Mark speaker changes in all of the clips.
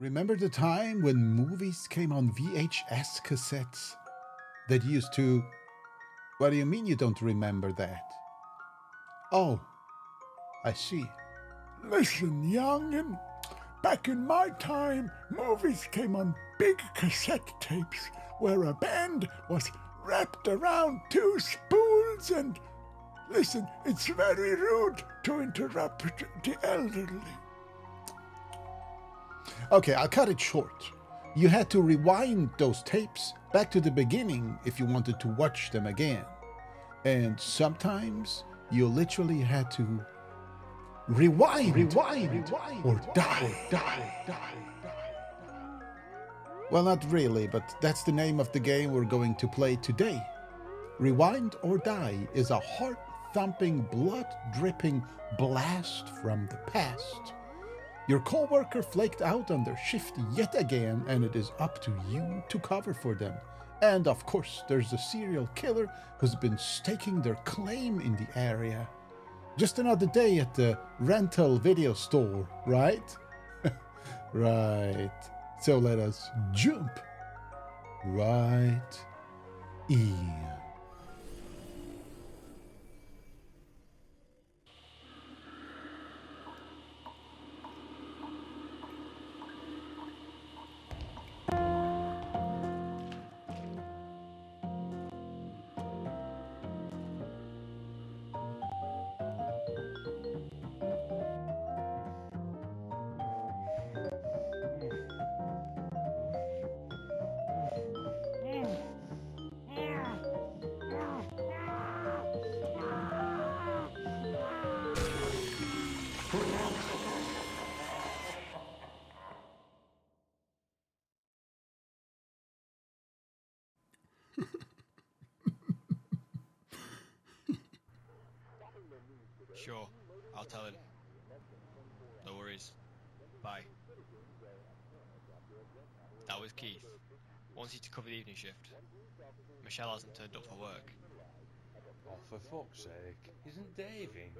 Speaker 1: Remember the time when movies came on VHS cassettes that used to... What do you mean you don't remember that? Oh, I see.
Speaker 2: Listen, youngin', back in my time, movies came on big cassette tapes where a band was wrapped around two spools and... Listen, it's very rude to interrupt the elderly.
Speaker 1: Okay, I'll cut it short. You had to rewind those tapes back to the beginning if you wanted to watch them again. And sometimes you literally had to rewind or die. Well, not really, but that's the name of the game we're going to play today. Rewind or Die is a heart-thumping, blood-dripping blast from the past. Your co-worker flaked out on their shift yet again, and it is up to you to cover for them. And of course, there's a serial killer who's been staking their claim in the area. Just another day at the rental video store, right? Right. So let us jump right in.
Speaker 3: Sure, I'll tell him. No worries. Bye. That was Keith. Wants you to cover the evening shift. Michelle hasn't turned up for work.
Speaker 4: Oh, for fuck's sake. Isn't Dave in?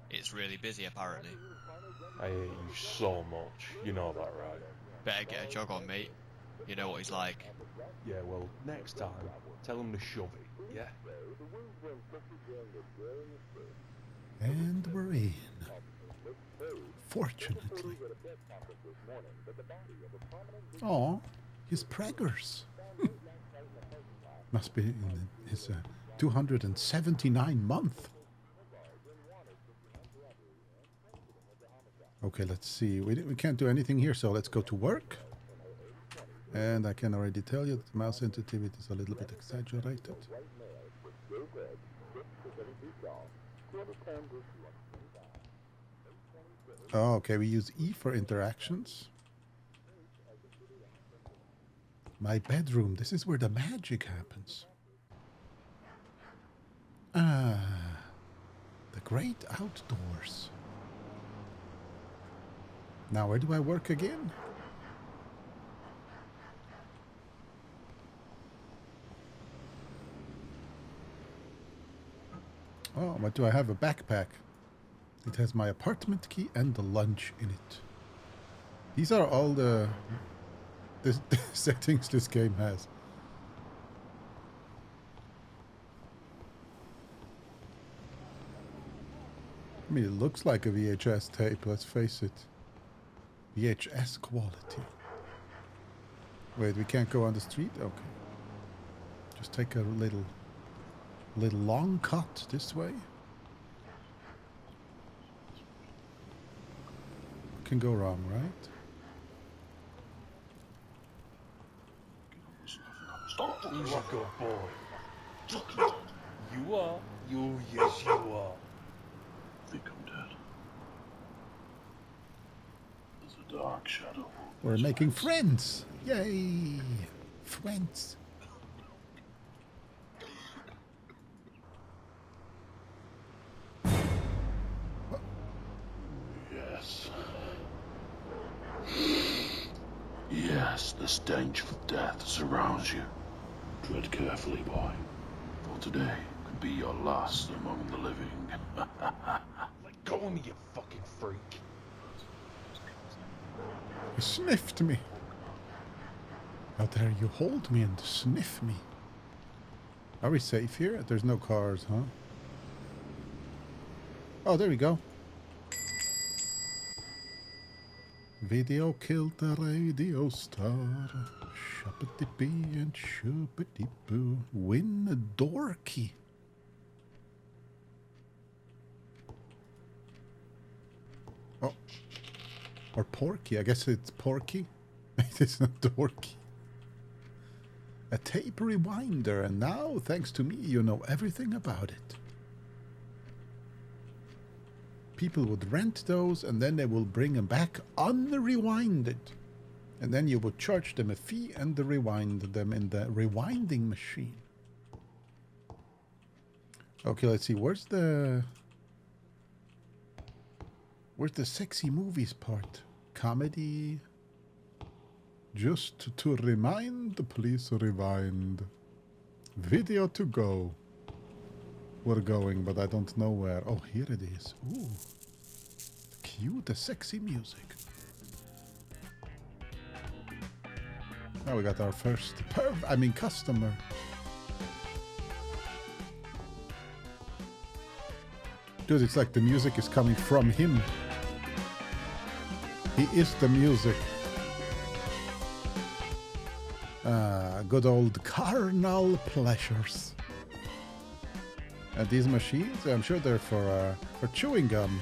Speaker 3: It's really busy, apparently.
Speaker 4: I hate you so much. You know that, right?
Speaker 3: Better get a jog on, mate. You know what he's like.
Speaker 4: Yeah, well, next time, tell him to shove it, yeah?
Speaker 1: And we're in. Fortunately. Oh, his preggers. Must be in his 279 month. Okay, let's see. We can't do anything here, so let's go to work. And I can already tell you that the mouse sensitivity is a little bit exaggerated. Oh, okay, we use E for interactions. My bedroom, this is where the magic happens. Ah, the great outdoors. Now, where do I work again? Oh, what do I have? A backpack. It has my apartment key and the lunch in it. These are all the settings this game has. I mean, it looks like a VHS tape, let's face it. VHS quality. Wait, we can't go on the street? Okay. Just take a little long cut this way. Can go wrong, right?
Speaker 4: Stop! He's a good boy. You are. Yes, you are.
Speaker 2: I think I'm dead. There's a dark shadow.
Speaker 1: We're making friends! Yay! Friends!
Speaker 2: Yes. Yes, the stench of death surrounds you. Tread carefully, boy, for today could be your last among the living.
Speaker 4: Let go of me, you fucking freak.
Speaker 1: You sniffed me. How dare you hold me and sniff me? Are we safe here? There's no cars, huh? Oh, there we go. Video killed the radio star. Shuppity-bee and shuppity-boo. Win a door key. Oh. Or Porky. I guess it's Porky. It is not Dorky. A tape rewinder, and now, thanks to me, you know everything about it. People would rent those, and then they will bring them back unrewinded. And then you would charge them a fee and rewind them in the rewinding machine. Okay, let's see. Where's the sexy movies part? Comedy. Just to remind, please rewind. Video to go. We're going, but I don't know where. Oh, here it is. Ooh. Cue the sexy music. Now we got our first customer. Dude, it's like the music is coming from him. He is the music. Good old carnal pleasures. And these machines, I'm sure they're for chewing gum.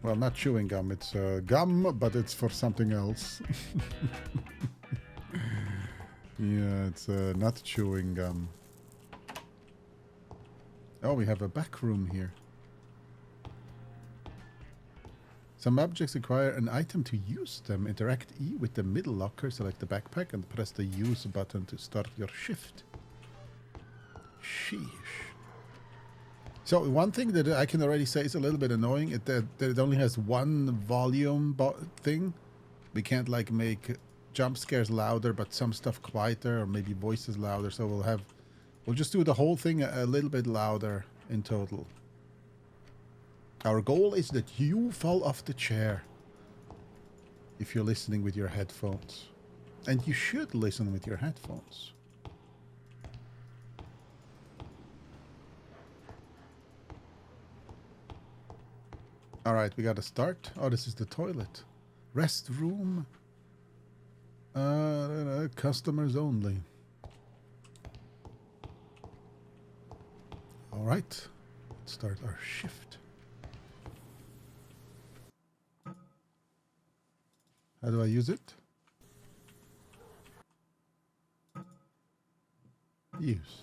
Speaker 1: Well, not chewing gum, it's gum, but it's for something else. Yeah, it's not chewing gum. Oh, we have a back room here. Some objects require an item to use them. Interact E with the middle locker, select the backpack, and press the use button to start your shift. Sheesh. So one thing that I can already say is a little bit annoying, that it only has one volume thing. We can't like make jump scares louder, but some stuff quieter, or maybe voices louder. So we'll just do the whole thing a little bit louder in total. Our goal is that you fall off the chair if you're listening with your headphones. And you should listen with your headphones. Alright, we gotta start. Oh, this is the toilet. Restroom. Customers only. Alright, let's start our shift. How do I use it? Use.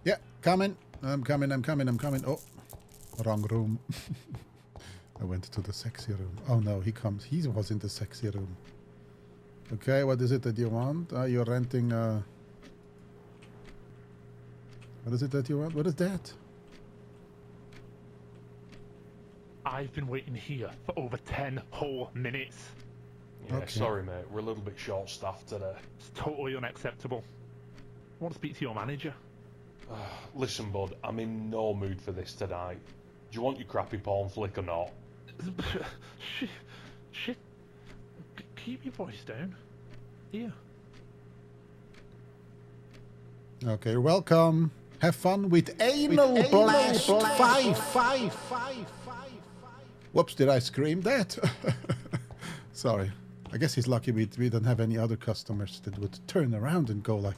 Speaker 1: Yeah, coming. I'm coming. Oh, wrong room. I went to the sexy room. Oh no, he comes. He was in the sexy room. Okay, what is it that you want? You're renting... What is it that you want? What is that?
Speaker 5: I've been waiting here for over 10 whole minutes.
Speaker 4: Yeah,
Speaker 1: Okay.
Speaker 4: sorry, mate. We're a little bit short-staffed today.
Speaker 5: It's totally unacceptable. I want to speak to your manager.
Speaker 4: Listen, bud, I'm in no mood for this tonight. Do you want your crappy porn flick or not?
Speaker 5: Shit. Keep your voice down. Here.
Speaker 1: Okay, welcome. Have fun with Anal Blast 5. Whoops, did I scream that? Sorry. I guess he's lucky we don't have any other customers that would turn around and go like...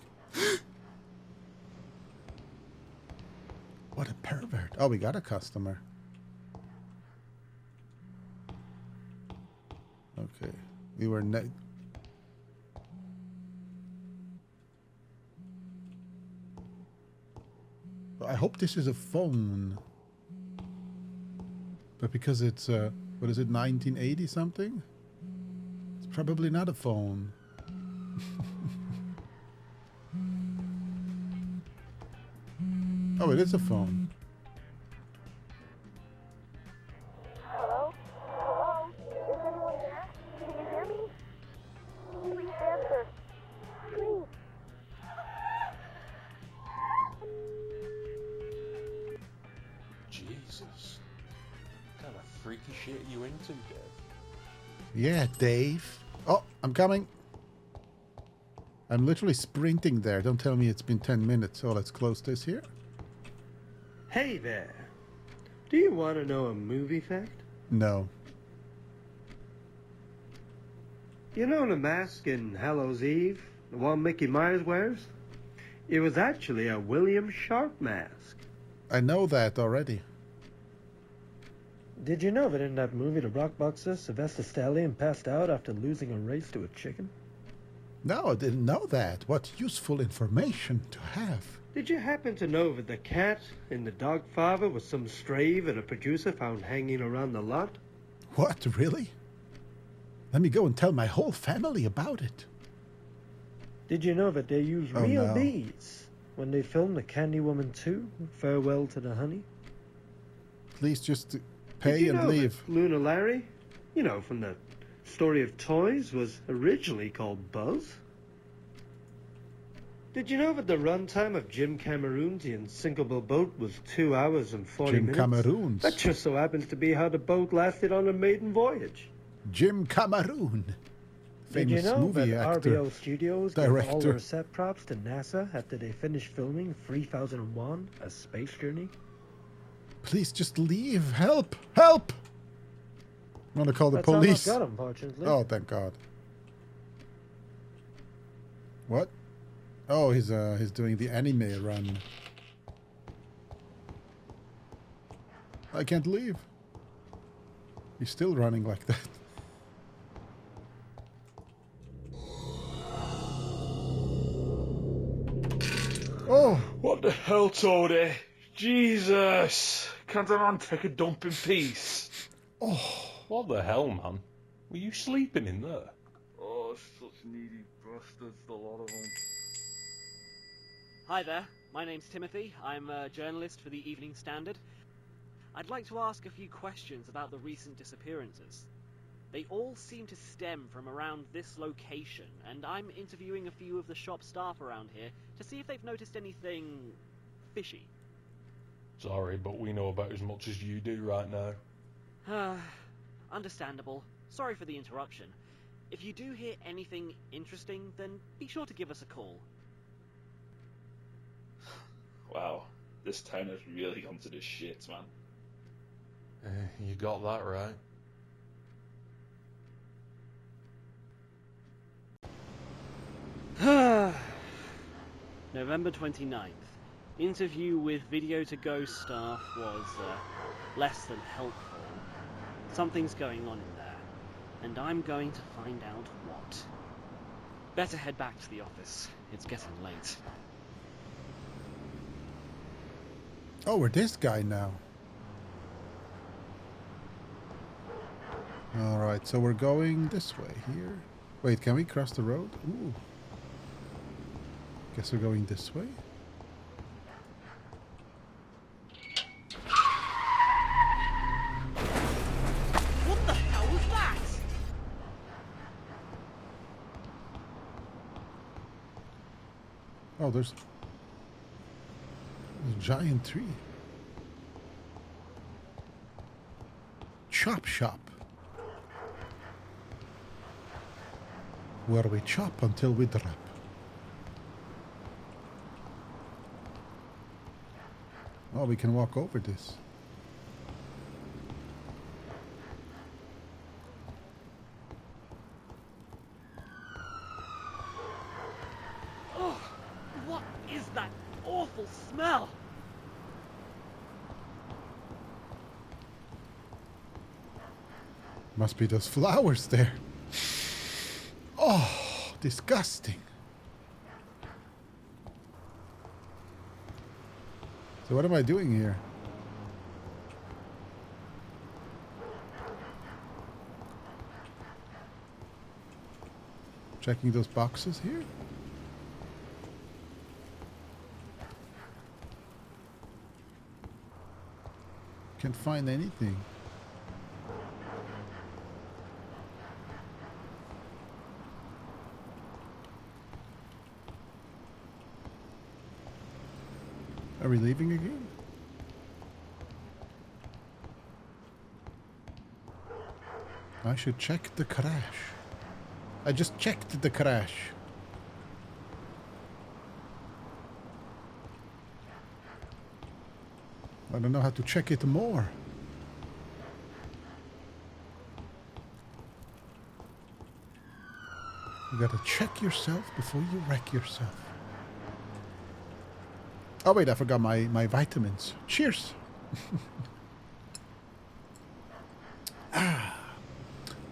Speaker 1: What a pervert. Oh, we got a customer. Okay. We were... I hope this is a phone. But because it's, what is it, 1980 something? It's probably not a phone. Oh, it is a phone.
Speaker 6: Hello? Hello? Is anyone there? Can you hear me? Please answer. Please.
Speaker 4: Jesus. What kind of freaky shit are you into, Dave?
Speaker 1: Yeah, Dave. Oh, I'm coming. I'm literally sprinting there. Don't tell me it's been 10 minutes. Oh, let's close this here.
Speaker 7: Hey there. Do you want to know a movie fact?
Speaker 1: No.
Speaker 7: You know the mask in Hallows Eve? The one Mickey Myers wears? It was actually a William Sharp mask.
Speaker 1: I know that already.
Speaker 7: Did you know that in that movie, the rock boxer Sylvester Stallone passed out after losing a race to a chicken?
Speaker 1: No, I didn't know that. What useful information to have.
Speaker 7: Did you happen to know that the cat in The Dogfather was some stray that a producer found hanging around the lot?
Speaker 1: What, really? Let me go and tell my whole family about it.
Speaker 7: Did you know that they use
Speaker 1: Oh,
Speaker 7: real
Speaker 1: no.
Speaker 7: bees when they filmed The Candywoman 2, Farewell to the Honey?
Speaker 1: Please just
Speaker 7: Did
Speaker 1: pay
Speaker 7: you
Speaker 1: and
Speaker 7: know
Speaker 1: leave.
Speaker 7: that Luna Larry, you know, from the Story of Toys, was originally called Buzz? Did you know that the runtime of Jim Cameron's The Unsinkable Boat was 2 hours and 40
Speaker 1: Jim
Speaker 7: minutes?
Speaker 1: Cameron's.
Speaker 7: That just so happens to be how the boat lasted on a maiden voyage.
Speaker 1: Jim Cameron.
Speaker 7: Did you
Speaker 1: Famous
Speaker 7: know
Speaker 1: movie
Speaker 7: that
Speaker 1: actor.
Speaker 7: RBO Studios gave all
Speaker 1: director.
Speaker 7: their set props to NASA after they finished filming 3001: A Space Journey?
Speaker 1: Please just leave. Help! Help! I'm gonna call the
Speaker 7: That's
Speaker 1: police.
Speaker 7: all I've got, unfortunately.
Speaker 1: Oh, thank God. What? Oh, he's doing the anime run. I can't leave. He's still running like that. Oh,
Speaker 4: What the hell, Toadie? Jesus! Can't a man take a dump in peace?
Speaker 1: oh.
Speaker 4: What the hell, man? Were you sleeping in there?
Speaker 8: Oh, such needy bastards, the lot of them.
Speaker 9: Hi there, my name's Timothy. I'm a journalist for the Evening Standard. I'd like to ask a few questions about the recent disappearances. They all seem to stem from around this location, and I'm interviewing a few of the shop staff around here to see if they've noticed anything fishy.
Speaker 4: Sorry, but we know about as much as you do right now.
Speaker 9: Understandable. Sorry for the interruption. If you do hear anything interesting, then be sure to give us a call.
Speaker 8: Wow, this town has really gone to the shits, man.
Speaker 4: You got that right.
Speaker 9: November 29th. Interview with Video to Go staff was less than helpful. Something's going on in there, and I'm going to find out what. Better head back to the office. It's getting late.
Speaker 1: Oh, we're this guy now. Alright, so we're going this way here. Wait, can we cross the road? Ooh. Guess we're going this way.
Speaker 9: What the hell was that?
Speaker 1: Oh, there's a giant tree. Chop shop. Where we chop until we drop. Oh, we can walk over this.
Speaker 9: Oh, what is that awful smell?
Speaker 1: Must be those flowers there. Oh, disgusting. So what am I doing here? Checking those boxes here? Can't find anything. Are we leaving again? I should check the crash. I just checked the crash. I don't know how to check it more. You gotta check yourself before you wreck yourself. Oh wait, I forgot my vitamins. Cheers!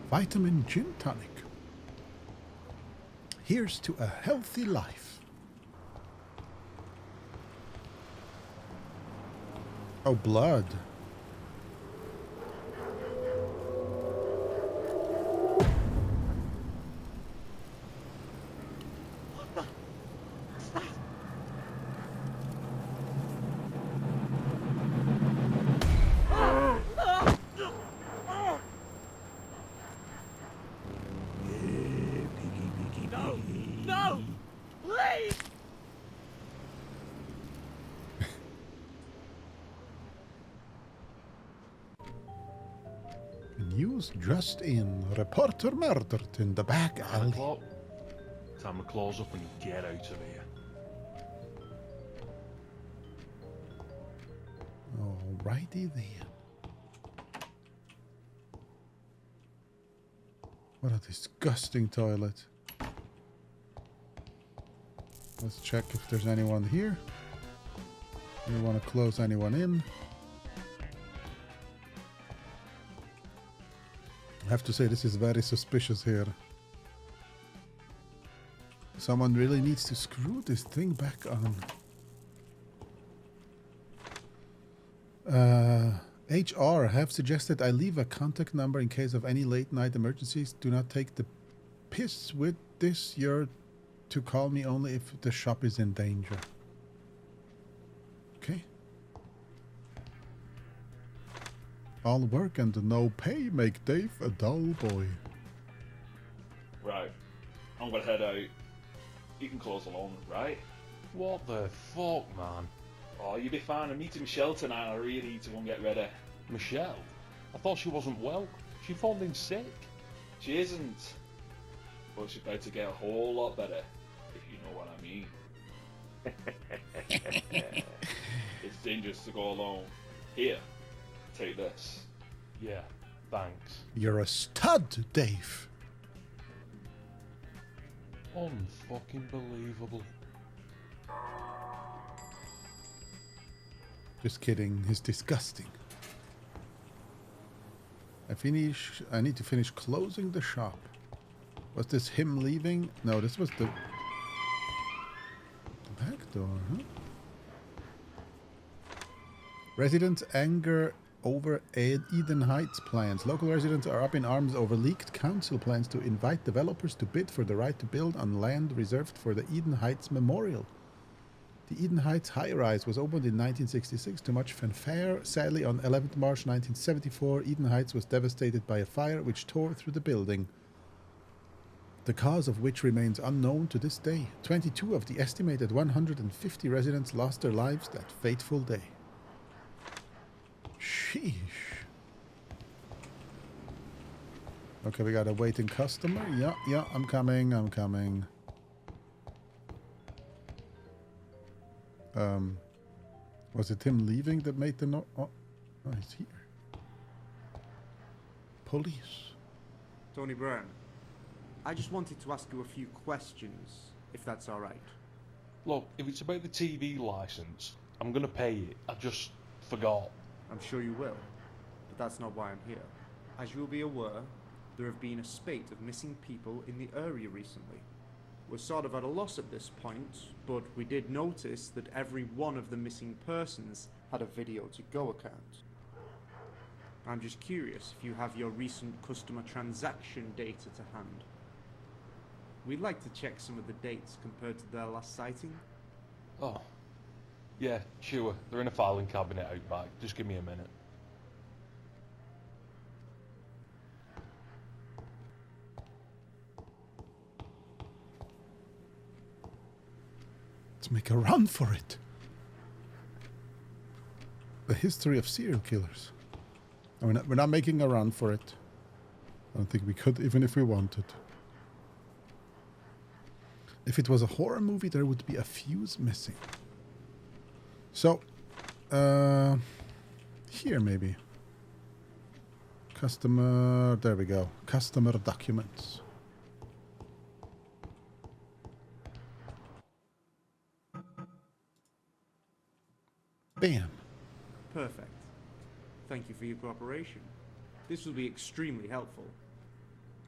Speaker 1: Vitamin gin tonic. Here's to a healthy life. Oh, blood.
Speaker 9: No! Please!
Speaker 1: News just in. Reporter murdered in the back alley.
Speaker 4: Clock. Time to close up and get out of here.
Speaker 1: Alrighty then. What a disgusting toilet. Let's check if there's anyone here. I don't want to close anyone in. I have to say this is very suspicious here. Someone really needs to screw this thing back on. HR have suggested I leave a contact number in case of any late night emergencies. Do not take the piss with this. You're to call me only if the shop is in danger. Okay. All work and no pay make Dave a dull boy.
Speaker 8: Right. I'm gonna head out. You can close along, right?
Speaker 4: What the fuck, man?
Speaker 8: Oh, you'll be fine. I'm meeting Michelle tonight. I really need to go and get ready.
Speaker 4: Michelle? I thought she wasn't well. She phoned in sick.
Speaker 8: She isn't. But she's about to get a whole lot better, if you know what I mean. It's dangerous to go alone. Here, take this.
Speaker 4: Yeah, thanks.
Speaker 1: You're a stud, Dave.
Speaker 4: Unfucking believable.
Speaker 1: Just kidding. He's disgusting. I need to finish closing the shop. Was this him leaving? No, this was the back door, huh? Residents anger over Eden Heights plans. Local residents are up in arms over leaked council plans to invite developers to bid for the right to build on land reserved for the Eden Heights Memorial. The Eden Heights high-rise was opened in 1966 to much fanfare. Sadly, on 11th March 1974, Eden Heights was devastated by a fire which tore through the building, the cause of which remains unknown to this day. 22 of the estimated 150 residents lost their lives that fateful day. Sheesh. Okay, we got a waiting customer. Yeah, I'm coming. Was it him leaving that made the no? Oh, he's here. Police.
Speaker 10: Tony Brown, I just wanted to ask you a few questions, if that's all right.
Speaker 4: Look, if it's about the TV license, I'm gonna pay it. I just forgot.
Speaker 10: I'm sure you will, but that's not why I'm here. As you'll be aware, there have been a spate of missing people in the area recently. We're sort of at a loss at this point, but we did notice that every one of the missing persons had a video to go account. I'm just curious if you have your recent customer transaction data to hand. We'd like to check some of the dates compared to their last sighting.
Speaker 4: Oh. Yeah, sure. They're in a filing cabinet out back. Just give me a minute.
Speaker 1: Let's make a run for it. The history of serial killers. We're not making a run for it. I don't think we could, even if we wanted. If it was a horror movie, there would be a fuse missing. So, here maybe. Customer, there we go. Customer documents. Bam.
Speaker 10: Perfect. Thank you for your cooperation. This will be extremely helpful.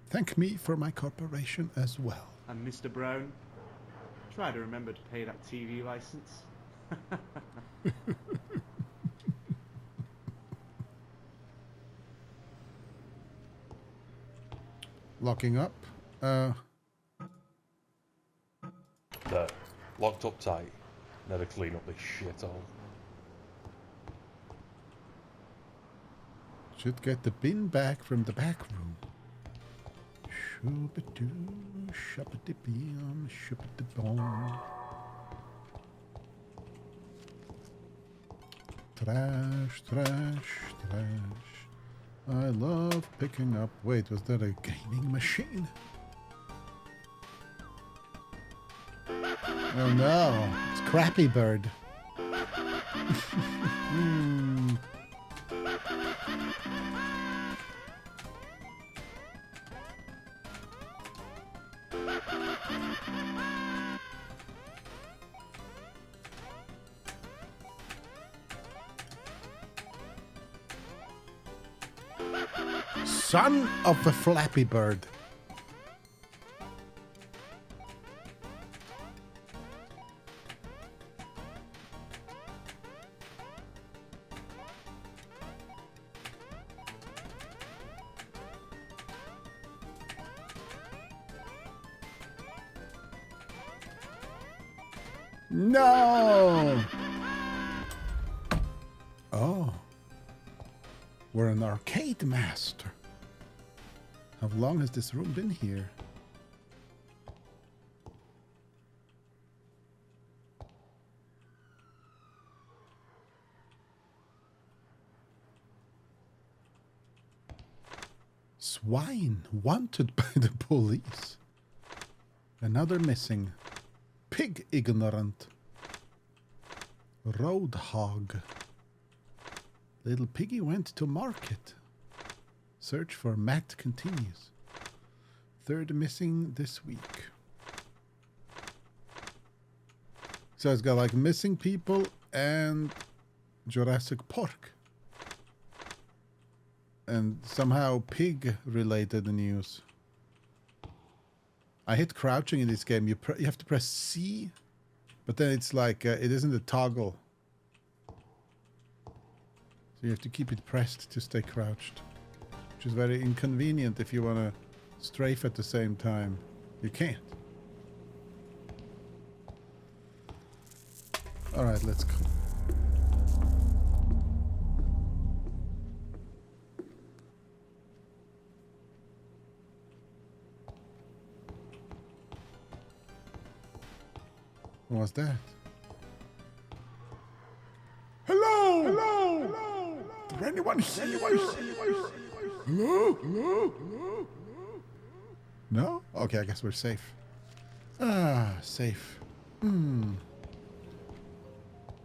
Speaker 1: Thank me for my cooperation as well.
Speaker 10: And Mr. Brown, try to remember to pay that TV license.
Speaker 1: Locking up.
Speaker 4: No. Locked up tight. Never clean up this shithole.
Speaker 1: Should get the bin back from the back room. Shoo-ba-doo, shop-a-dee-beam, shop-a-dee-boom. Trash, trash, trash. I love picking up... Wait, was that a gaming machine? Oh no, it's Crappy Bird. Son of a Flappy Bird. No! Oh. We're an arcade master. How long has this room been here? Swine wanted by the police. Another missing. Pig ignorant. Road hog. Little piggy went to market. Search for Matt continues. Third missing this week. So it's got like missing people and Jurassic Park. And somehow pig related news. I hit crouching in this game. You have to press C, but then it's like it isn't a toggle. So you have to keep it pressed to stay crouched. Which is very inconvenient if you want to strafe at the same time. You can't. Alright, let's go. What was that?
Speaker 2: Hello! Hello! Hello! Is there anyone here? Hello? Hello? Hello?
Speaker 1: No? Okay, I guess we're safe. Ah, safe.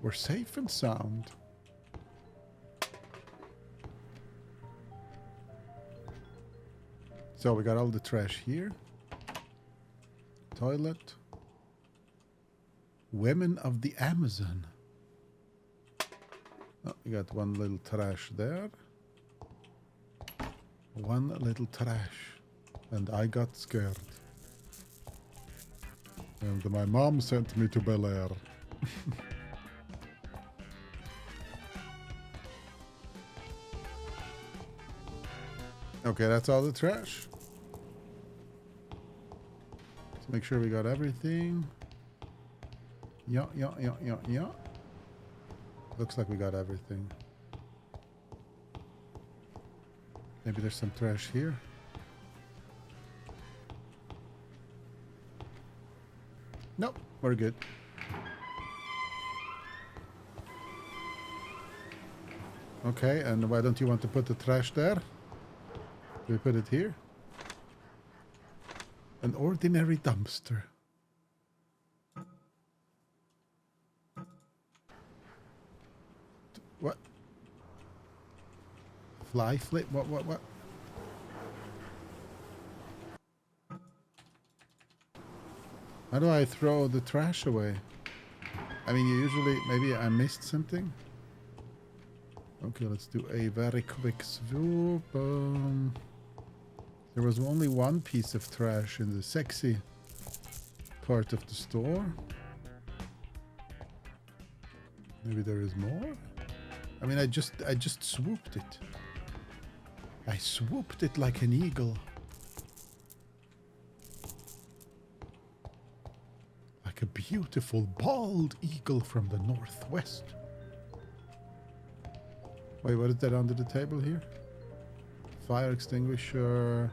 Speaker 1: We're safe and sound. So we got all the trash here. Toilet. Women of the Amazon. Oh, you got one little trash there. One little trash. And I got scared. And my mom sent me to Bel Air. Okay, that's all the trash. Let's make sure we got everything. Yeah. Looks like we got everything. Maybe there's some trash here. Nope, we're good. Okay, and why don't you want to put the trash there? Do we put it here? An ordinary dumpster. What? Fly flip? What? How do I throw the trash away? I mean, you usually... Maybe I missed something? Okay, let's do a very quick swoop. There was only one piece of trash in the sexy part of the store. Maybe there is more? I mean, I just swooped it. I swooped it like an eagle. Like a beautiful bald eagle from the northwest. Wait, what is that under the table here? Fire extinguisher.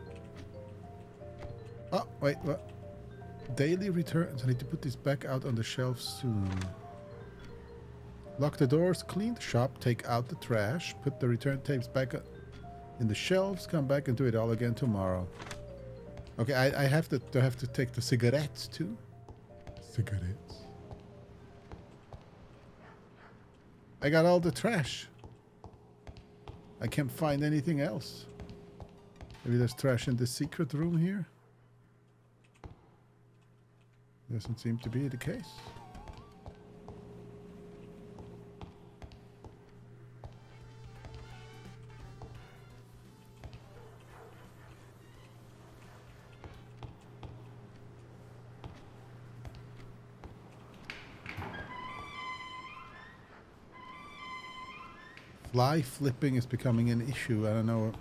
Speaker 1: Oh, wait, what? Daily returns. I need to put this back out on the shelf soon. Lock the doors, clean the shop, take out the trash, put the return tapes back in the shelves, come back and do it all again tomorrow. Okay, I have to take the cigarettes too. Cigarettes. I got all the trash. I can't find anything else. Maybe there's trash in the secret room here. Doesn't seem to be the case. Fly flipping is becoming an issue. I don't know what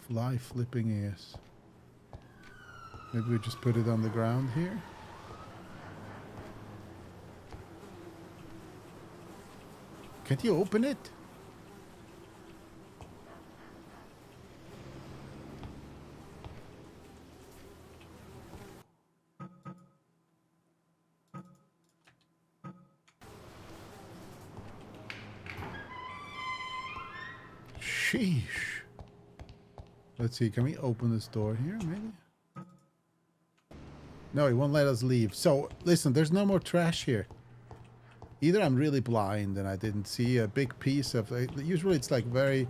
Speaker 1: fly flipping is. Maybe we just put it on the ground here. Can't you open it? Sheesh. Let's see, can we open this door here, maybe? No, he won't let us leave. So, listen, there's no more trash here. Either I'm really blind and I didn't see a big piece of... Usually it's like very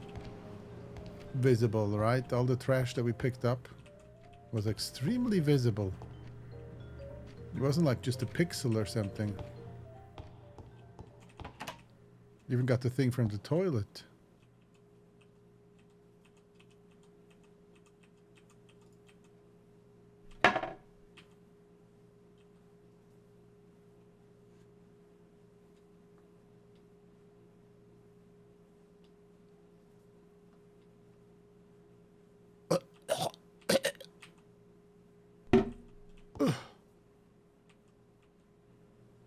Speaker 1: visible, right? All the trash that we picked up was extremely visible. It wasn't like just a pixel or something. Even got the thing from the toilet.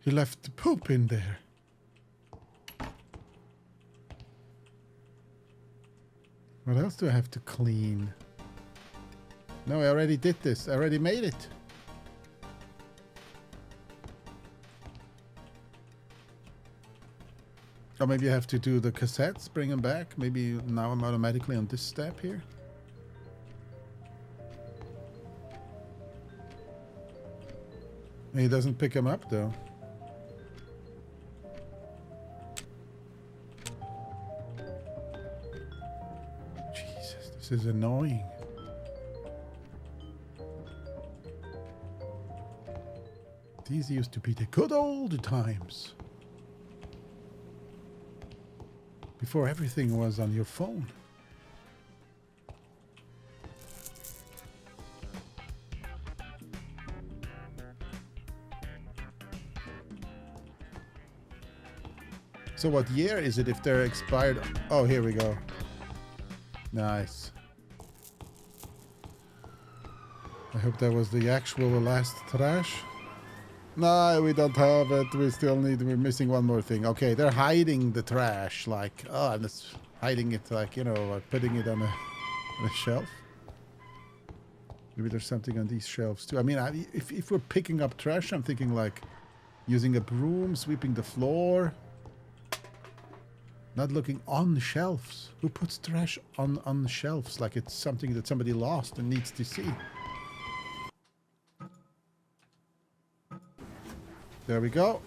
Speaker 1: He left the poop in there. What else do I have to clean? No, I already did this. I already made it. Or maybe I have to do the cassettes, bring them back. Maybe now I'm automatically on this step here. He doesn't pick them up though. This is annoying. These used to be the good old times. Before everything was on your phone. So what year is it if they're expired? Oh, here we go. Nice. I hope that was the actual last trash. No, we don't have it. We're missing one more thing. Okay, they're hiding the trash. Like, oh, I'm just hiding it like, you know, putting it on a shelf. Maybe there's something on these shelves too. I mean, if we're picking up trash, I'm thinking like using a broom, sweeping the floor. Not looking on shelves. Who puts trash on shelves like it's something that somebody lost and needs to see? There we go.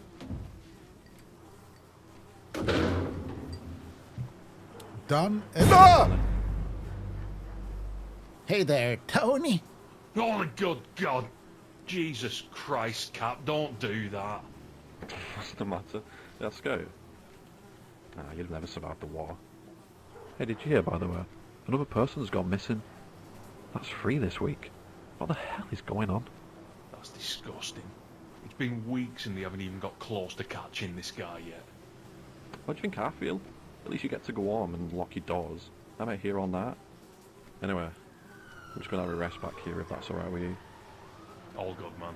Speaker 1: Done. And Hey there, Tony.
Speaker 5: Oh my good God! Jesus Christ, Cap, don't do that.
Speaker 11: What's the matter? Let's go. Ah, you'll never survive the war. Hey, did you hear, by the way? Another person's gone missing. That's 3 this week. What the hell is going on?
Speaker 5: That's disgusting. It's been weeks and they haven't even got close to catching this guy yet.
Speaker 11: What do you think I feel? At least you get to go home and lock your doors. I'm out here on that. Anyway, I'm just going to have a rest back here if that's alright with you.
Speaker 5: All good, man.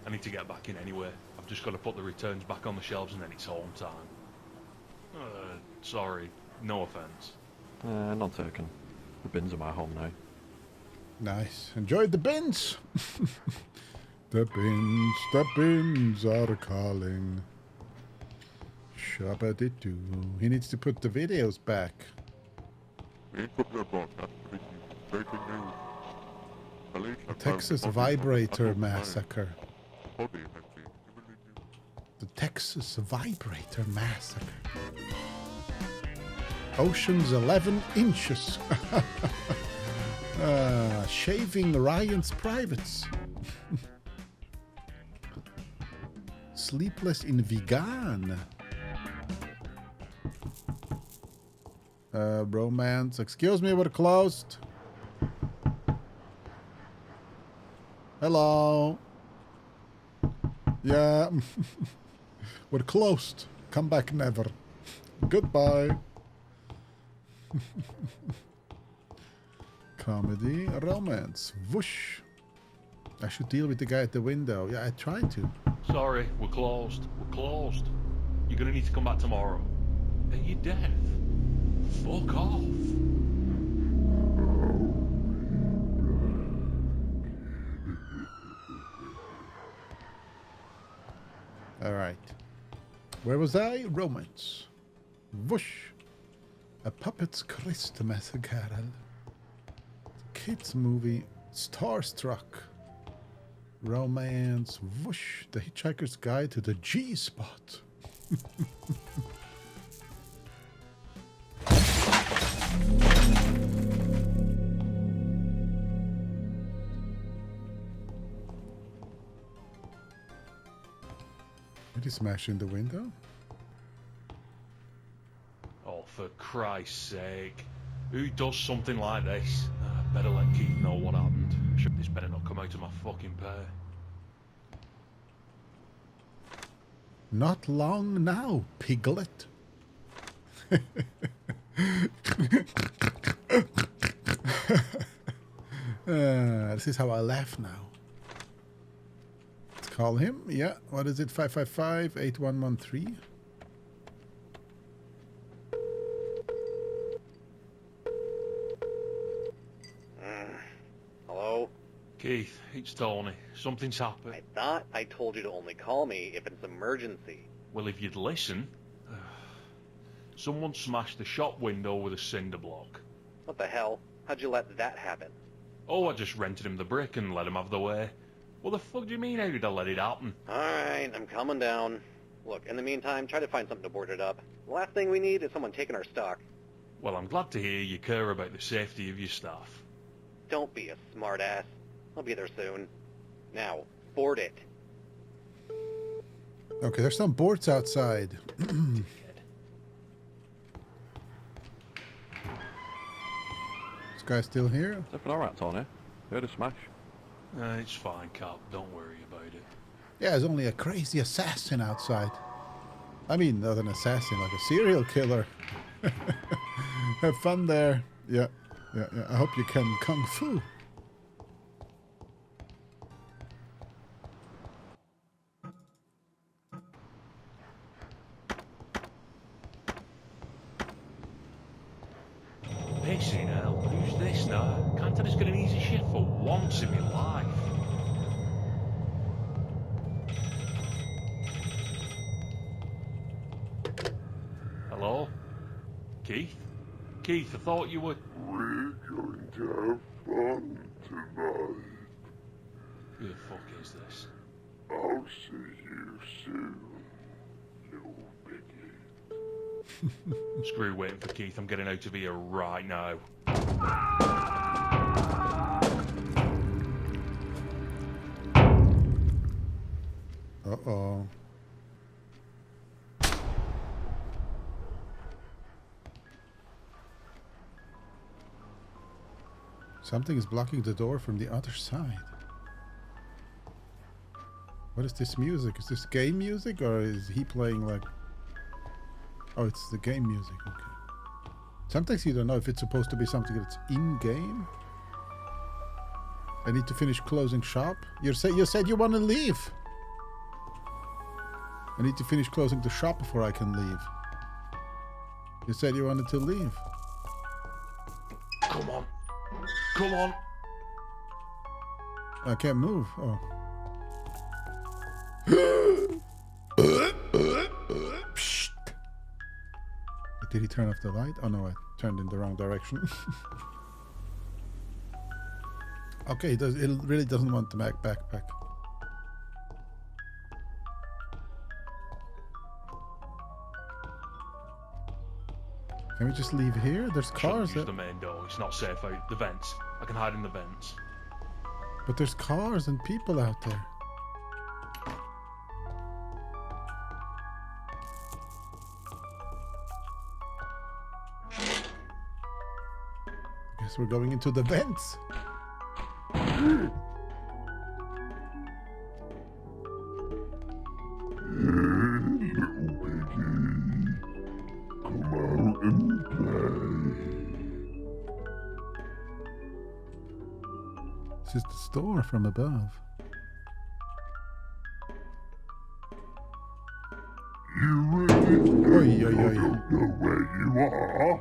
Speaker 5: I need to get back in anyway. I've just got to put the returns back on the shelves and then it's home time. Sorry. No offence.
Speaker 11: None taken. The bins are my home now.
Speaker 1: Nice. Enjoyed the bins. The bins are calling. Shabba-dee-doo. He needs to put the videos back. The Texas Vibrator Massacre. The Texas Vibrator Massacre. Ocean's 11 inches. Shaving Ryan's privates. Sleepless in Vegan. Romance. Excuse me, we're closed. Hello. Yeah. We're closed. Come back never. Goodbye. Comedy, romance. Whoosh. I should deal with the guy at the window. Yeah, I tried to.
Speaker 5: Sorry, we're closed. We're closed. You're gonna need to come back tomorrow. Are you deaf? Fuck off.
Speaker 1: Alright. Where was I? Romance. Whoosh. A Puppet's Christmas Carol. Kids movie. Starstruck. Romance. Whoosh. The Hitchhiker's Guide to the G-Spot. Did he smash in the window?
Speaker 5: Oh, for Christ's sake. Who does something like this? Better let Keith know what happened. This better not come out of my fucking pay.
Speaker 1: Not long now, piglet. This is how I laugh now. Let's call him. Yeah, what is it? 555-8113.
Speaker 12: Hello?
Speaker 5: Keith, it's Tony. Something's happened.
Speaker 12: I thought I told you to only call me if it's emergency.
Speaker 5: Well, if you'd listen. Someone smashed the shop window with a cinder block.
Speaker 12: What the hell? How'd you let that happen?
Speaker 5: Oh, I just rented him the brick and let him have the way. What the fuck do you mean, how did I let it happen?
Speaker 12: Alright, I'm coming down. Look, in the meantime, try to find something to board it up. The last thing we need is someone taking our stock.
Speaker 5: Well, I'm glad to hear you care about the safety of your staff.
Speaker 12: Don't be a smartass. I'll be there soon. Now, board it.
Speaker 1: Okay, there's some boards outside. This guy's still here?
Speaker 11: Is everything alright, Tony? Heard a smash?
Speaker 5: It's fine, Cap. Don't worry about it.
Speaker 1: Yeah, there's only a crazy assassin outside. I mean, not an assassin, like a serial killer. Have fun there. Yeah. I hope you can kung fu.
Speaker 5: Pissing hell, who's this now? Can't I just get an easy shift for once in my life? Hello? Keith? Keith, I thought you were...
Speaker 2: We're going to have fun tonight.
Speaker 5: Who the fuck is this?
Speaker 2: I'll see you soon, little Piggy.
Speaker 5: Screw waiting for Keith, I'm getting out of here right now.
Speaker 1: Uh-oh. Something is blocking the door from the other side. What is this music? Is this game music or is he playing like... Oh, it's the game music, okay. Sometimes you don't know if it's supposed to be something that's in-game. I need to finish closing shop. You said you want to leave. I need to finish closing the shop before I can leave. You said you wanted to leave.
Speaker 5: Come on. Come on.
Speaker 1: I can't move. Oh. Psst. Did he turn off the light? Oh no, I turned in the wrong direction. Okay, it really doesn't want the backpack. Can we just leave here? There's cars.
Speaker 5: Shouldn't use the main door. It's not safe out the vents. I can hide in the vents.
Speaker 1: But there's cars and people out there. Guess we're going into the vents.
Speaker 2: And play.
Speaker 1: This is the store from above.
Speaker 2: You really
Speaker 1: oi, oi, oi.
Speaker 2: don't know where you are.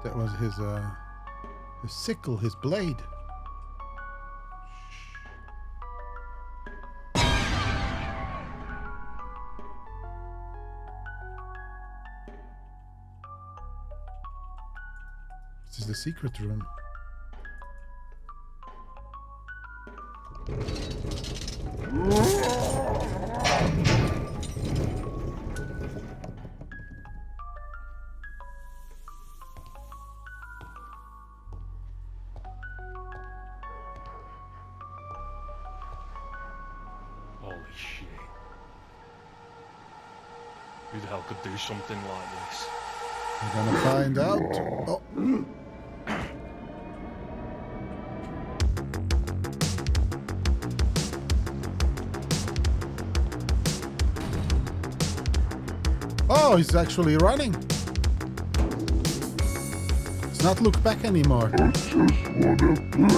Speaker 1: That was his sickle, his blade. This is the secret room.
Speaker 5: Holy shit. Who the hell could do something like this?
Speaker 1: We're gonna find out. Oh. Oh, he's actually running. Let's not look back anymore.
Speaker 2: I just wanna play.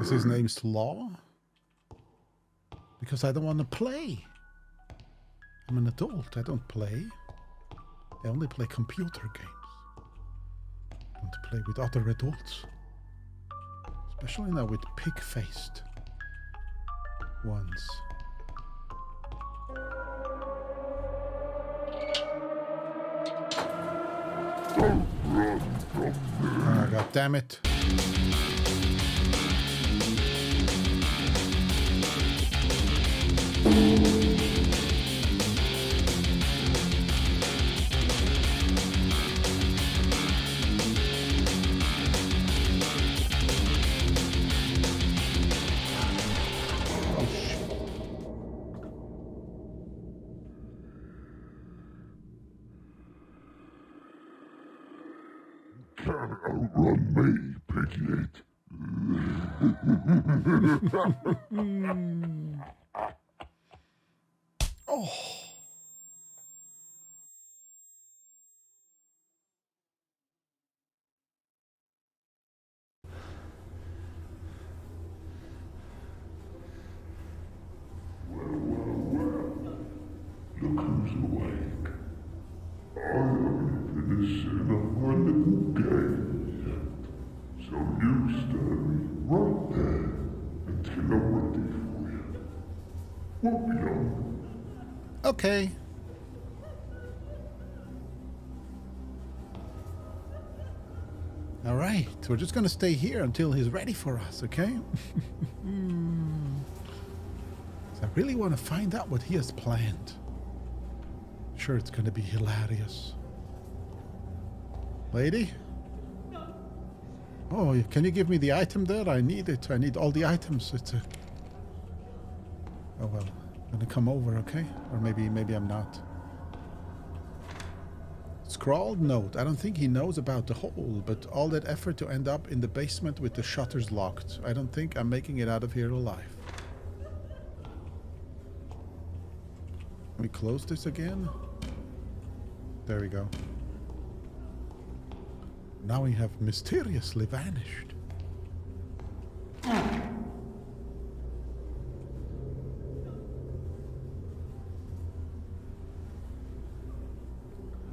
Speaker 1: Is his name Slaw? Because I don't want to play. I'm an adult. I don't play. I only play computer games. I want to play with other adults. Especially now with pig-faced ones.
Speaker 2: Don't run from me.
Speaker 1: Oh, God damn it.
Speaker 2: Can't outrun me, Piglet.
Speaker 1: Oh.
Speaker 2: Well. Look who's awake. our little gang. So you stay right there until I'm ready for you. Won't be long.
Speaker 1: Okay. All right, we're just gonna stay here until he's ready for us, okay? I really want to find out what he has planned. Sure, it's gonna be hilarious. Lady? Oh, can you give me the item there? I need it. I need all the items. It's a... Oh well, I'm gonna come over, okay? Or maybe I'm not. Scrawled note. I don't think he knows about the hole, but all that effort to end up in the basement with the shutters locked. I don't think I'm making it out of here alive. Can we close this again? There we go. Now we have mysteriously vanished.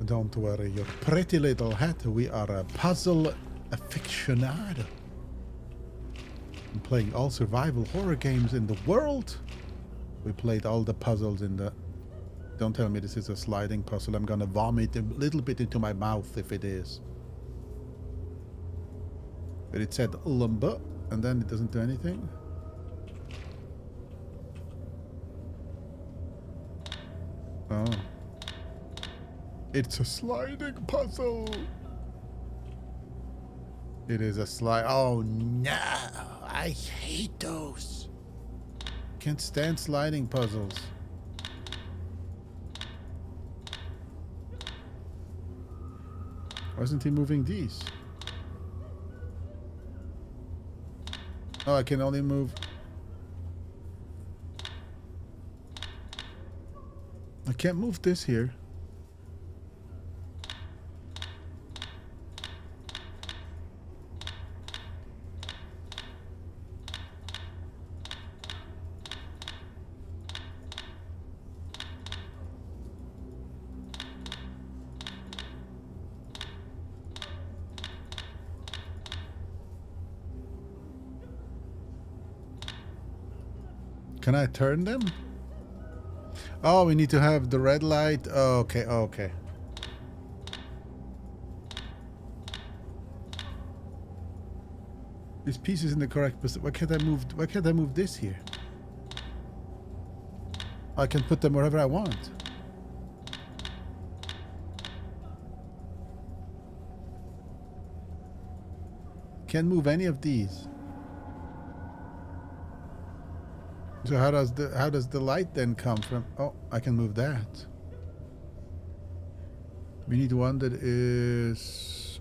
Speaker 1: Don't worry, your pretty little hat. We are a puzzle aficionado. I'm playing all survival horror games in the world. We played all the puzzles in the... Don't tell me this is a sliding puzzle. I'm gonna vomit a little bit into my mouth if it is. But it said lumber, and then it doesn't do anything. Oh. It's a sliding puzzle. It is a slide. Oh no! I hate those. Can't stand sliding puzzles. Why isn't he moving these? Oh, I can only move. I can't move this here. Can I turn them? Oh, we need to have the red light. Oh, okay, okay. This piece is in the correct position. Why can't I move? Why can't I move this here? I can put them wherever I want. Can't move any of these. So how does the light then come from? Oh, I can move that. We need one that is...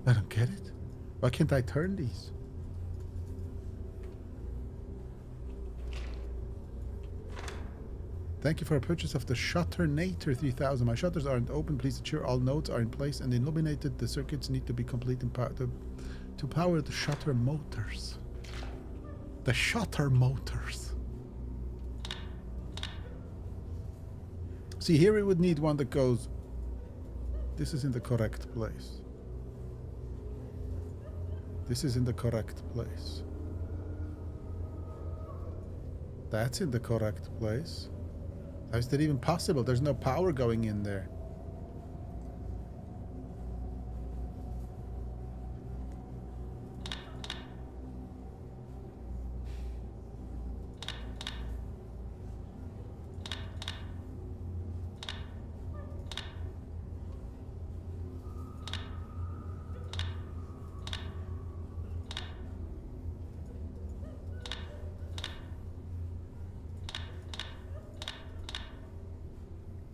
Speaker 1: I don't get it. Why can't I turn these? Thank you for a purchase of the Shutternator 3000. My shutters aren't open. Please ensure all nodes are in place and illuminated. The circuits need to be complete and to power the shutter motors. The shutter motors. See, here we would need one that goes... This is in the correct place. This is in the correct place. That's in the correct place. How is that even possible? There's no power going in there.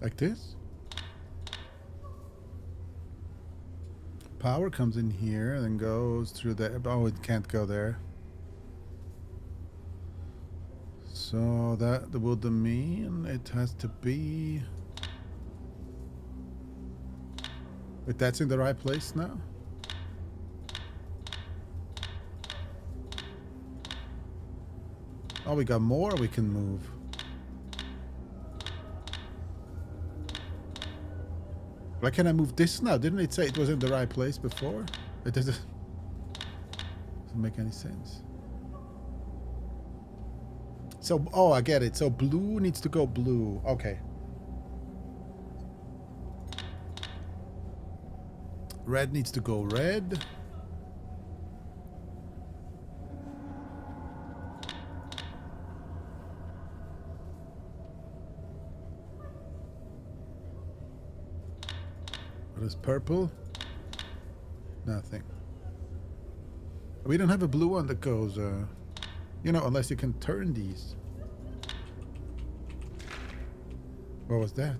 Speaker 1: Like this? Power comes in here and then goes through the... Oh, it can't go there. So that would mean it has to be... Wait, that's in the right place now? Oh, we got more we can move. Why can't I move this now? Didn't it say it was in the right place before? It doesn't make any sense. So, oh, I get it. So blue needs to go blue. Okay. Red needs to go red. What is purple? Nothing. We don't have a blue one that goes, you know, unless you can turn these. What was that?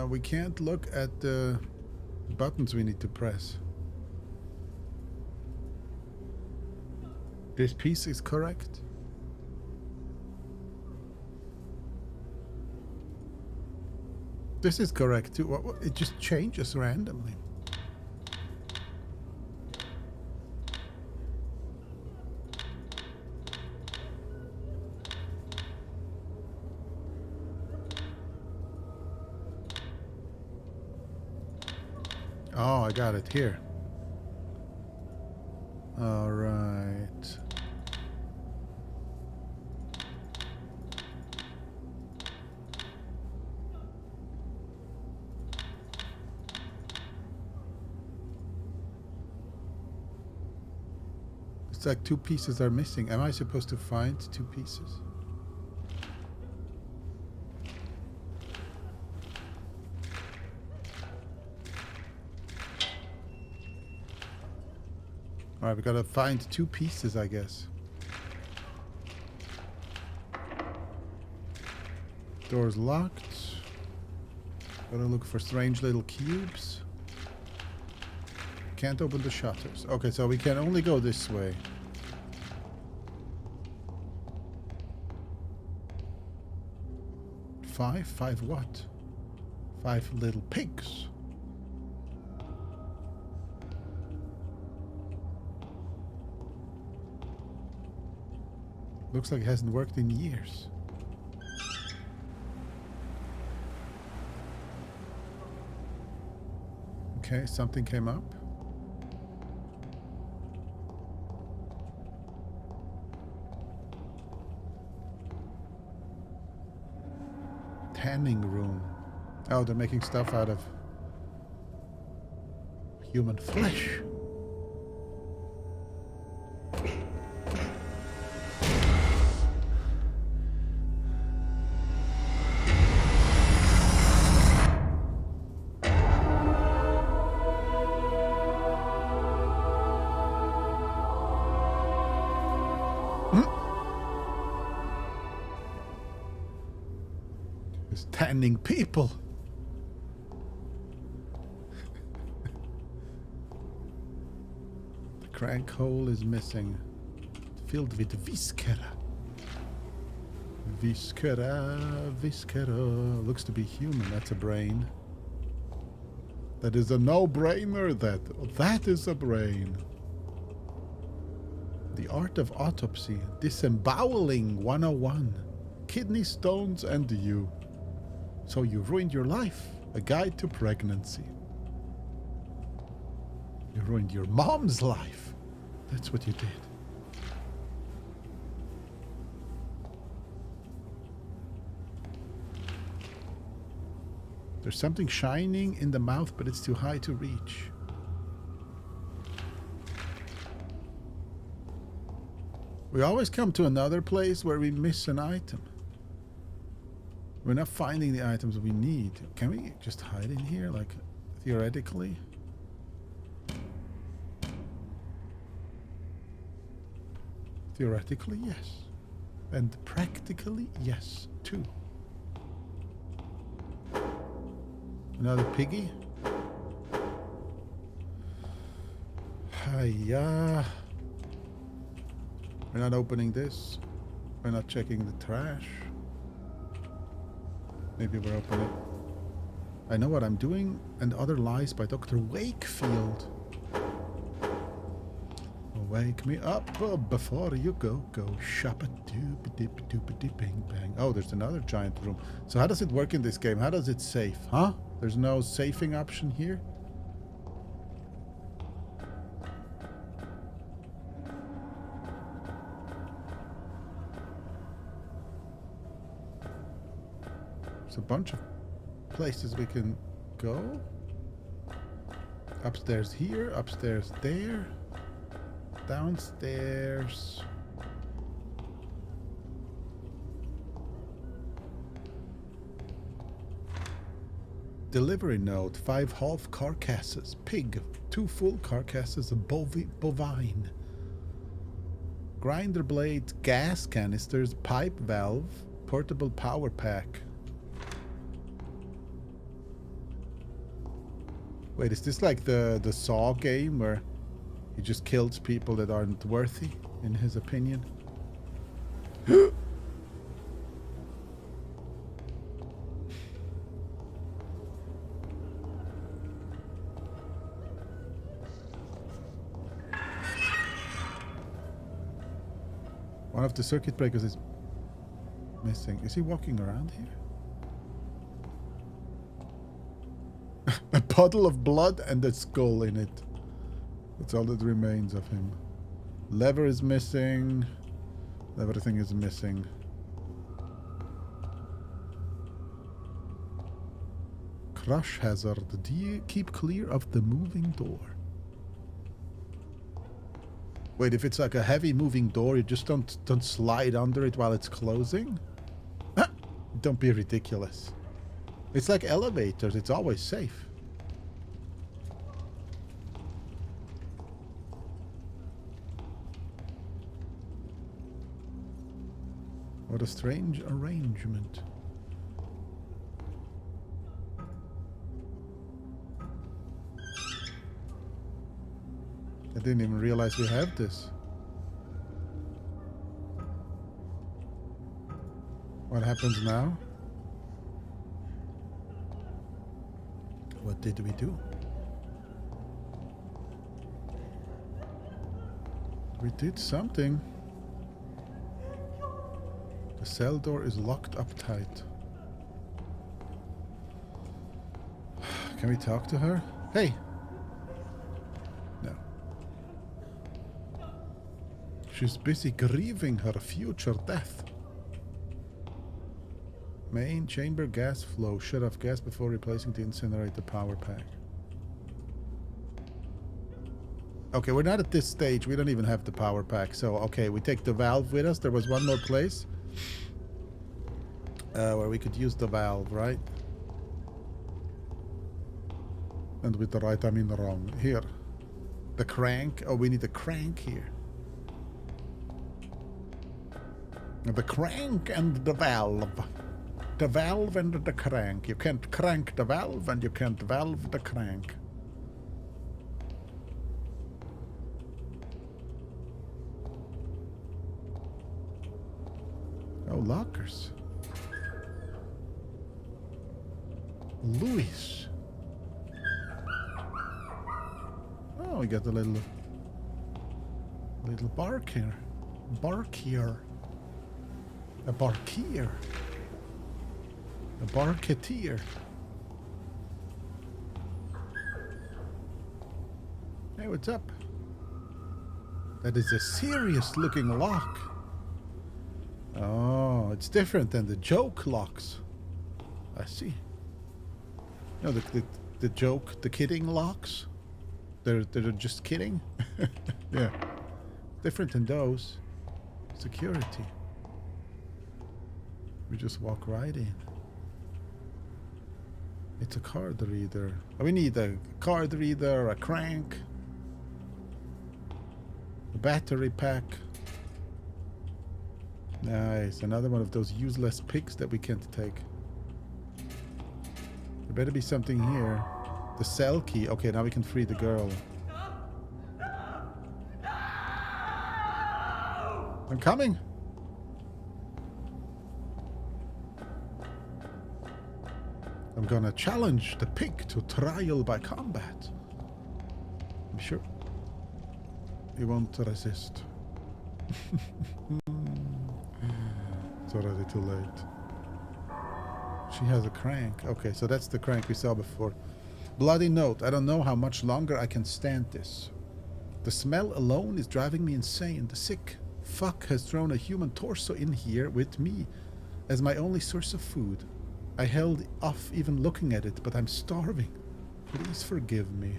Speaker 1: We can't look at the buttons we need to press. This piece is correct. This is correct too. It just changes randomly. Oh, I got it here. All right. It's like 2 pieces are missing. Am I supposed to find 2 pieces? Alright, we gotta find 2 pieces, I guess. Door's locked. Gotta look for strange little cubes. Can't open the shutters. Okay, so we can only go this way. Five what? 5 little pigs. Looks like it hasn't worked in years. Okay, something came up. Tanning room. Oh, they're making stuff out of human flesh. Tanning people. The crank hole is missing. Filled with viscera. Viscera. Looks to be human. That's a brain. That is a no-brainer. That is a brain. The art of autopsy. Disemboweling 101. Kidney stones and you. So you ruined your life. A guide to pregnancy. You ruined your mom's life. That's what you did. There's something shining in the mouth, but it's too high to reach. We always come to another place where we miss an item. We're not finding the items we need. Can we just hide in here, like, theoretically? Theoretically, yes. And practically, yes, too. Another piggy? Hiya. We're not opening this. We're not checking the trash. Maybe we're opening. I Know What I'm Doing and Other Lies by Dr. Wakefield. Wake me up before you go. Shabba-dooba-dip-dooba-dip-bing bang. Oh, there's another giant room. So how does it work in this game? How does it save? Huh? There's no safing option here? There's a bunch of places we can go. Upstairs here, upstairs there, downstairs. Delivery note, 5 half carcasses, pig, 2 full carcasses of bovine. Grinder blade, gas canisters, pipe valve, portable power pack. Wait, is this like the Saw game where he just kills people that aren't worthy, in his opinion? One of the circuit breakers is missing. Is he walking around here? A puddle of blood and a skull in it. That's all that remains of him. Lever is missing. Everything is missing. Crush hazard. Keep clear of the moving door. Wait, if it's like a heavy moving door, you just don't slide under it while it's closing? Don't be ridiculous. It's like elevators, it's always safe. What a strange arrangement. I didn't even realize we have this. What happens now? What did we do? We did something. The cell door is locked up tight. Can we talk to her? Hey! No. She's busy grieving her future death. Main chamber gas flow. Shut off gas before replacing the incinerator power pack. Okay, we're not at this stage. We don't even have the power pack. So, okay, we take the valve with us. There was one more place where we could use the valve, right? And with the right, I mean the wrong. Here. The crank. Oh, we need the crank here. The crank and the valve. The valve and the crank. You can't crank the valve and you can't valve the crank. Oh, lockers. Louis. Oh, we got a little bark here. Bark here. A barkier. A barketeer. Hey, what's up? That is a serious looking lock. Oh, it's different than the joke locks. I see. No, the joke, the kidding locks. They're just kidding. Yeah. Different than those. Security. We just walk right in. It's a card reader. We need a card reader, a crank, a battery pack. Nice. Another one of those useless pigs that we can't take. There better be something here. The cell key. Okay, now we can free the girl. I'm coming. I'm gonna challenge the pig to trial by combat. I'm sure He won't resist. It's already too late. She has a crank. Okay, so that's the crank we saw before. Bloody note. I don't know how much longer I can stand this. The smell alone is driving me insane. The sick fuck has thrown a human torso in here with me as my only source of food. I held off even looking at it, but I'm starving. Please forgive me.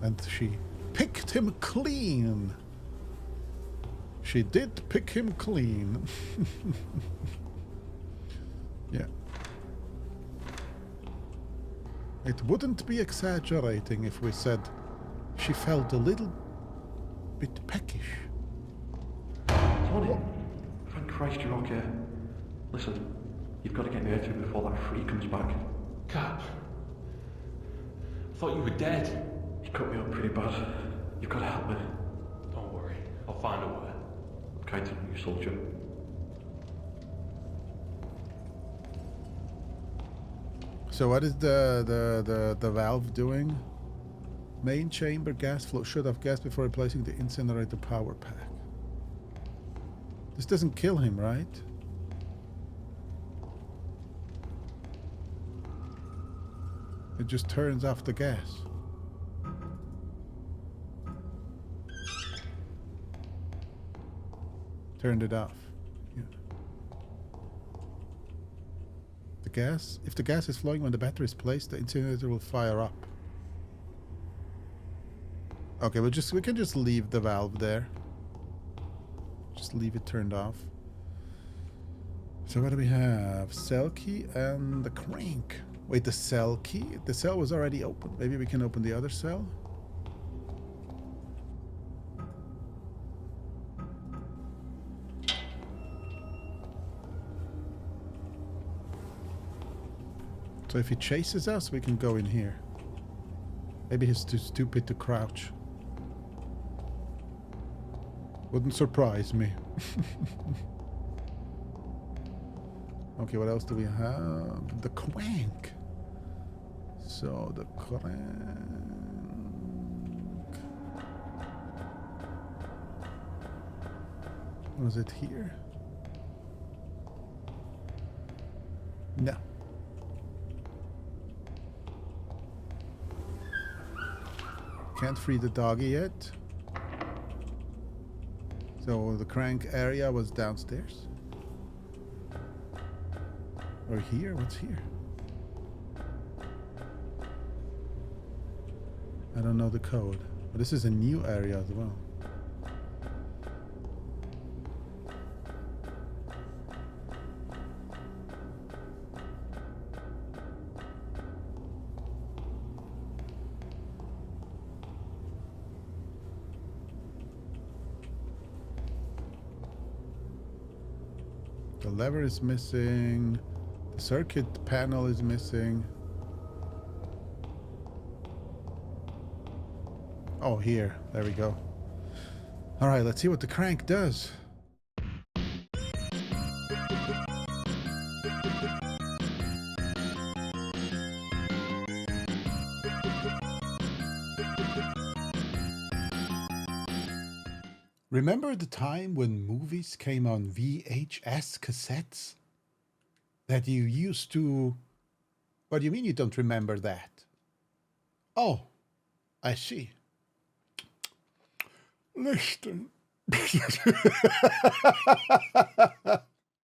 Speaker 1: And she picked him clean. She did pick him clean. Yeah. It wouldn't be exaggerating if we said she felt a little bit peckish.
Speaker 11: Tony, thank Christ you're okay. Listen, you've got to get me out of here before that freak comes back.
Speaker 5: Cap. I thought you were dead.
Speaker 11: You cut me up pretty bad. You've got to help me.
Speaker 5: Don't worry, I'll find a way.
Speaker 11: I'm counting on you, soldier.
Speaker 1: So what is the valve doing? Main chamber gas flow. Shut off gas before replacing the incinerator power pack. This doesn't kill him, right? It just turns off the gas. Turned it off. Yeah. The gas, if the gas is flowing when the battery is placed, the incinerator will fire up. Okay, we can just leave the valve there. Just leave it turned off. So what do we have? Cell key and the crank. Wait, the cell key? The cell was already open. Maybe we can open the other cell? So if he chases us, we can go in here. Maybe he's too stupid to crouch. Wouldn't surprise me. Okay, what else do we have? The crank. So the crank. Was it here? No. Can't free the doggy yet. So the crank area was downstairs. Or here? What's here? I don't know the code. But this is a new area as well. The lever is missing. The circuit panel is missing. Oh, here. There we go. All right, let's see what the crank does. Remember the time when movies came on VHS cassettes? That you used to... What do you mean you don't remember that? Oh, I see.
Speaker 2: Listen.